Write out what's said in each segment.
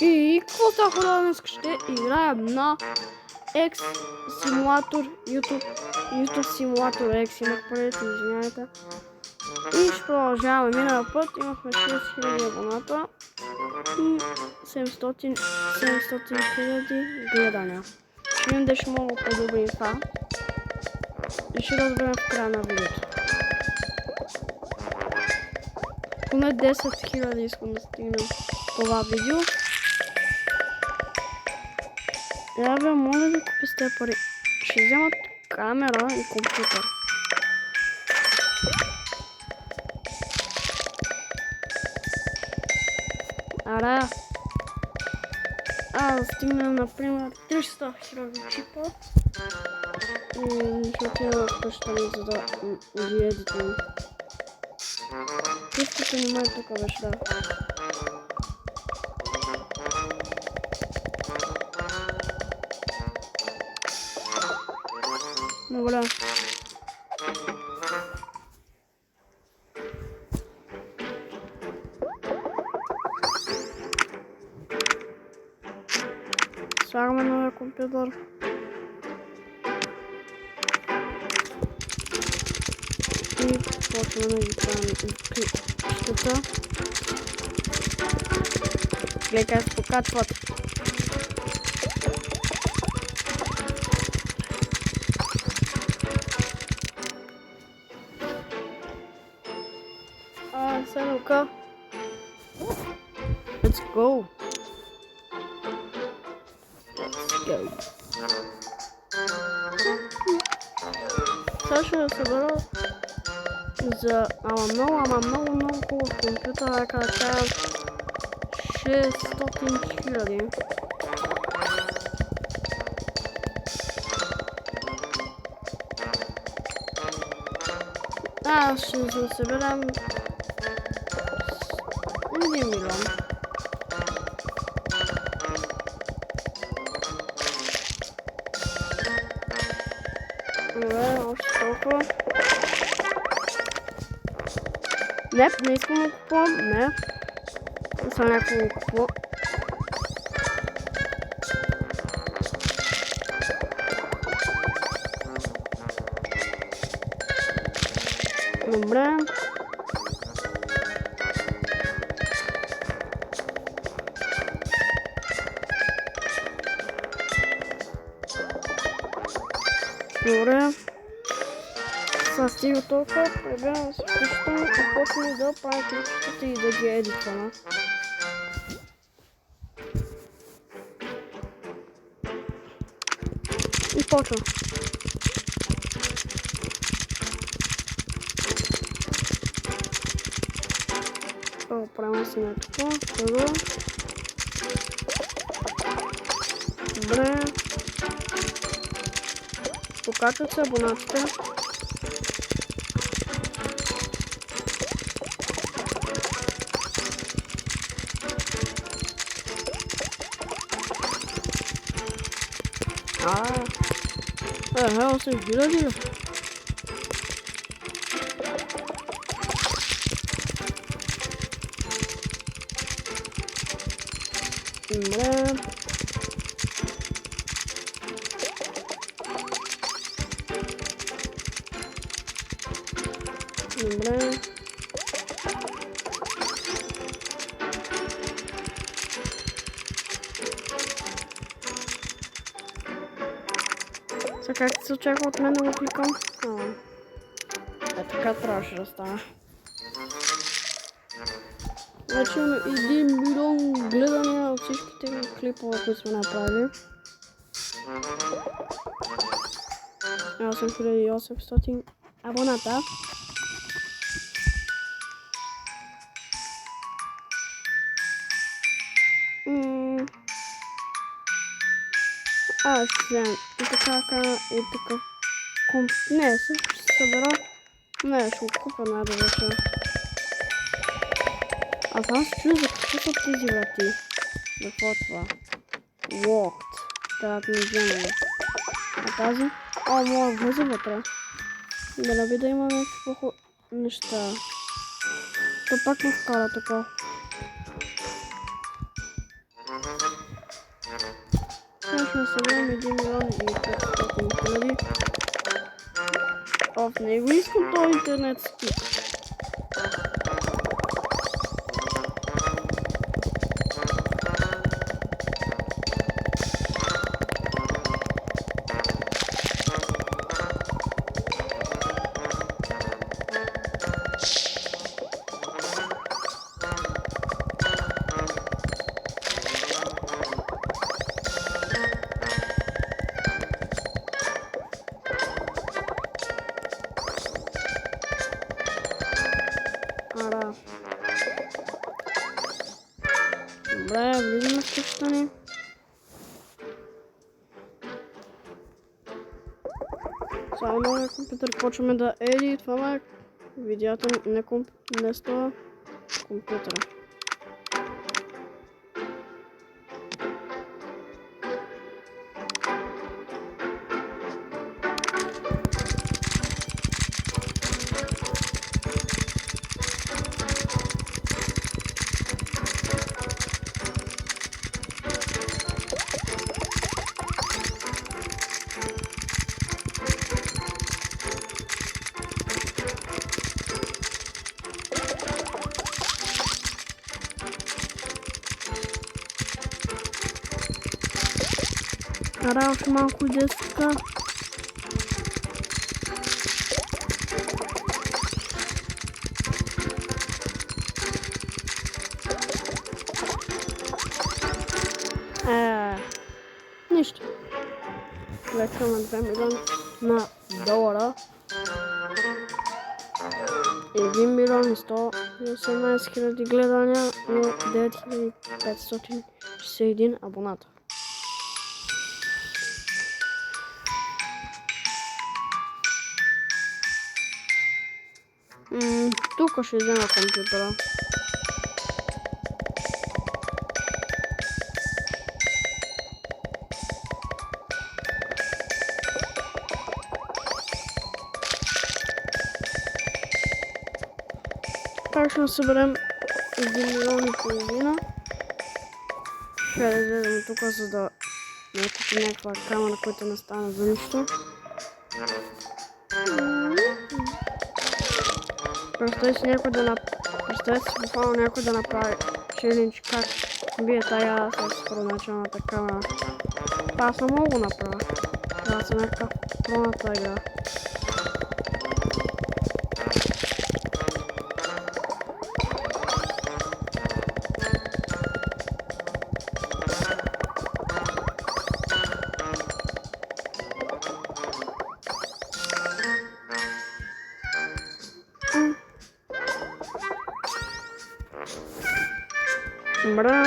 И какво става, хора? Днес ще играем на X Simulator YouTube Simulator X имах предвид, извинявайте. И ще продължаваме. Миналия път имахме 6000 абоната и 700 000 гледания. Ще видим дали ще мога да подобрим това. И ще разберем в края на видеото. Поне 10 000 искам да стигнем това видео. Бе, моля да купи с тези пари. Ще вземат камера и компютър. Ара. Да стигнем, например, 300 000 чипа. И ще отида в къщата ми, за да ги едитвам. Къщата не ме е тук беше, да. Добре. Слагаме новия компютър. И почваме да ги правим къщата. Гледай как се покачват. Селка. Let's go. Сега ще събера за много хубав компютър, нека да кажа 600 000. Ще съберем 1 милион. Добре, още толкова. Не искам да купувам, не. Само някакво купувам. Добре. Добре. Сега стига толкова, пребявам се къщата и почваме да правим клипчетата и да ги едитваме. И почвам. Правим си на това, първо. Добре. Покачват се абонатите. Хело се гледа ли? Добре. Добре. Сега как се очаква от мен да го кликам? Така трябваше да стане. Вече имаме 1 милион гледания от всичките клипове, които сме направили. 8800 абоната. Ще вземем и така, и така. Не, също ще събера. Не, ще го купя най-добре. Само се чуя за какво са тези врати. Какво е това? Locked. Трябва да ми вземем. А тази? Мога да влиза вътре. Да не би да има някакви неща. То пак ме вкара така. съберем 1 милион и 500 хиляди. В него искам този интернет скип. Добре, влизаме в къщата ни. Само новия компютър почваме да едитваме видеята на компютъра. Кара още малко и деска. Нищо. Лекваме 2 милиона на долара. 1 милион и 118 хиляди гледания и 9561 абоната. Тук ще взема компютъра. Как ще съберем 1 милион и половина. Ще излезем тук, за да не купи някаква камера, която не стана за нищо. Представете си буквално някой да направи челендж как бие тая с първоначалната камера. Аз не мога го направя. Това са някакъв проната игра. Добре.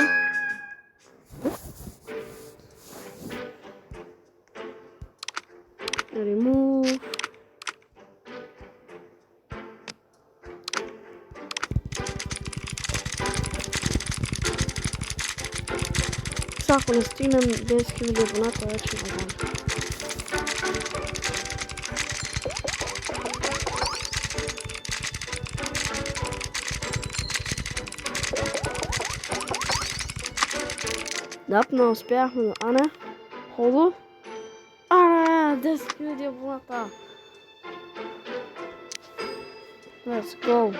Remove. Ако не стигнем 10 000 абоната, вече не знам. Да, не успяхме, а не? Холо? 10 000 абоната. Let's go.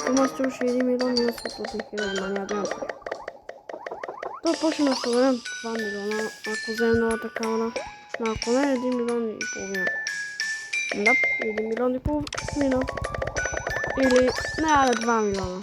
Има още 1 милион и 800 хиляди, ма няма да има. То почне да съберем 2 милиона, ако вземем новата камера. Но ако не, 1 милион и половина. Да, 1 милион и половина. Или, не, 2 милиона.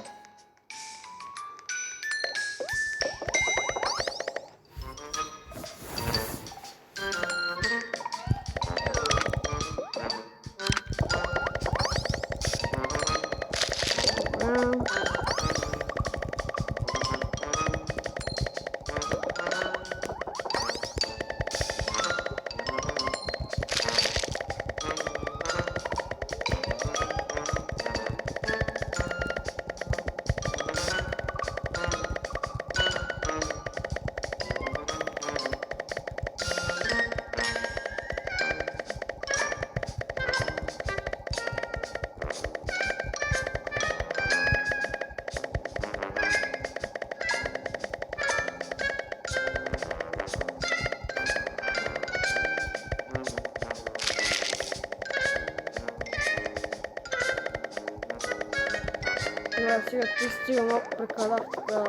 сега ти стига малко прекалях така.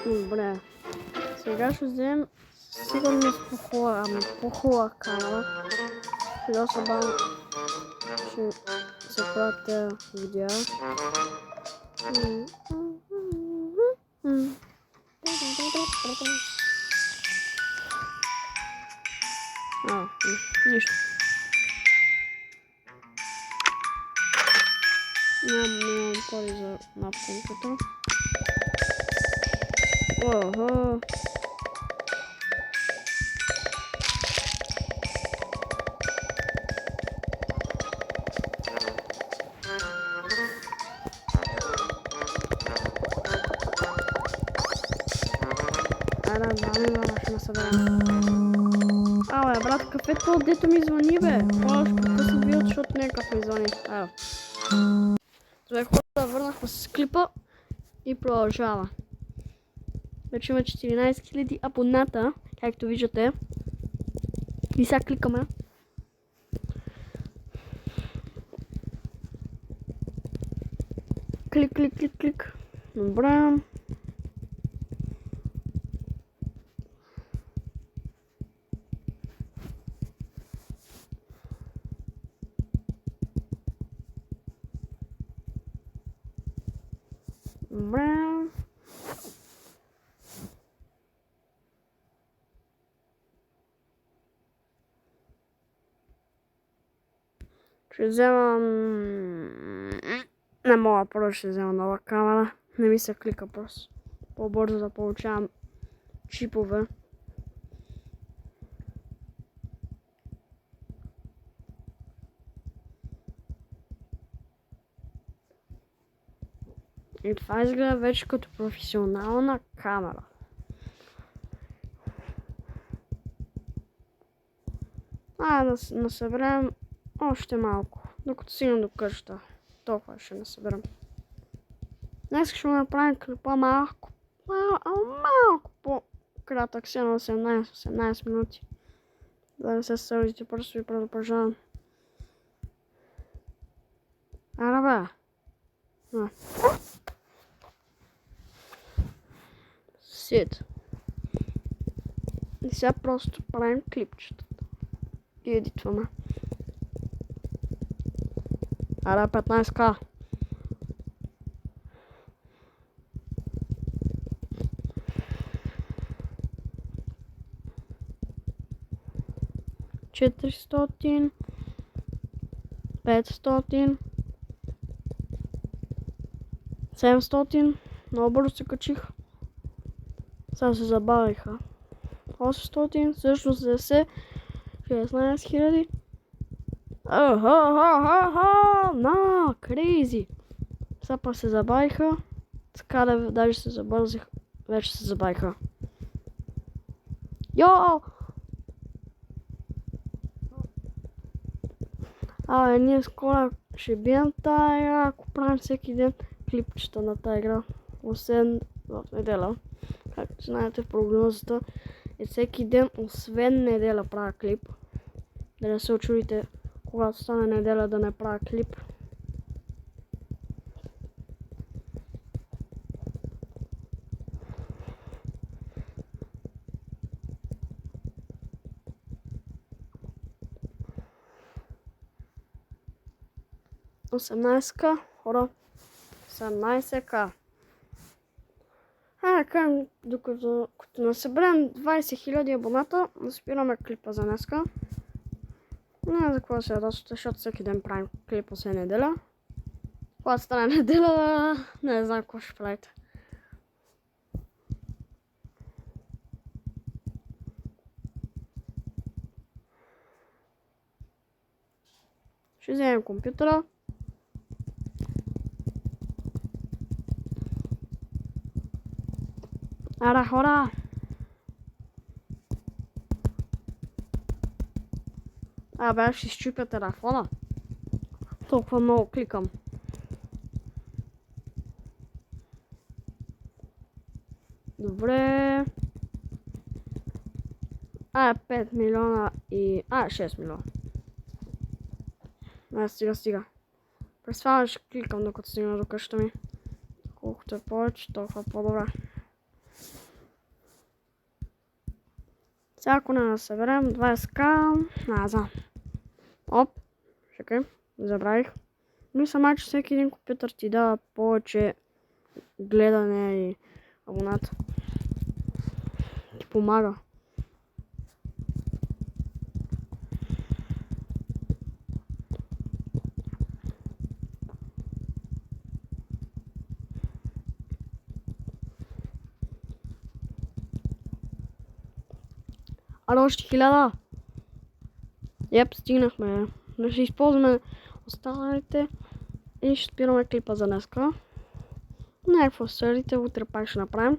Добре. Сега ще вземем сигурно по-хубава камера. Доста бавно ще се правят тези видеа. Нищо. Нямам пари за напката. Ого. Ще насъберем. Абе, брат, кафето, дето ми звъни, бе. Какво се бил, защото не е кафе ми звъни. Айо. Добре, хората, върнахме с клипа и продължава. Вече има 14 000 абоната, както виждате. И сега кликаме. Клик. Добре. Добре. Ще вземам... Не мога, просто ще взема нова камера. Не ми се клика просто. По-бързо да получавам чипове. И това изгледа вече като професионална камера. Да насъберем още малко, докато стигнем до къща. Толкова ще насъберем. Днес ще направим клипа малко по-кратък, си на 18 минути. Да не се сърдите, просто ви предупреждавам. Бе. Сид. И сега просто правим клипчета. И едитваме. 15к. $400, 500, 700. Много бързо се качих. Сега се забавиха. 800, всъщност 16 000. Крейзи. Сега па се забавиха. Така да даже се забързих. Вече се забавиха. Йо! Ние скоро ще бием тая игра, ако правим всеки ден клипчета на тая игра. Освен в неделя. Както знаете в прогнозата е всеки ден, освен неделя правя клип. Да не се очудите, когато стане неделя да не правя клип. $18k, хора. 18k. Докато насъберем 20 000 абоната, спираме клипа за днеска. Не за какво се радостите, защото всеки ден правим клип освен неделя. Когато стане неделя, не знам какво ще правите. Ще вземем компютъра. Ара, хора! Бе, ще изчупя телефона. Толкова много кликам. Добре. 5 милиона и... 6 милиона. Стига. През това ще кликам докато стигна до къщата ми. Колкото е повече, толкова по-добре. Сега ако не съберем 20к, назад. Оп, чакай, забравих. Мисля, че всеки един компютър ти дава повече гледане и абонат. Ти помага. Още 1000. Стигнахме. Ще използваме останалите и ще спираме клипа за днеска. Някакво следите, утре пак ще направим.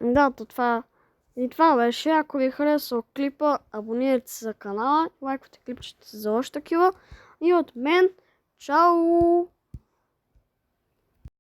Да, това беше. Ако ви харесва клипа, абонирайте се за канала, лайквайте клипчета за още такива. И от мен, чао!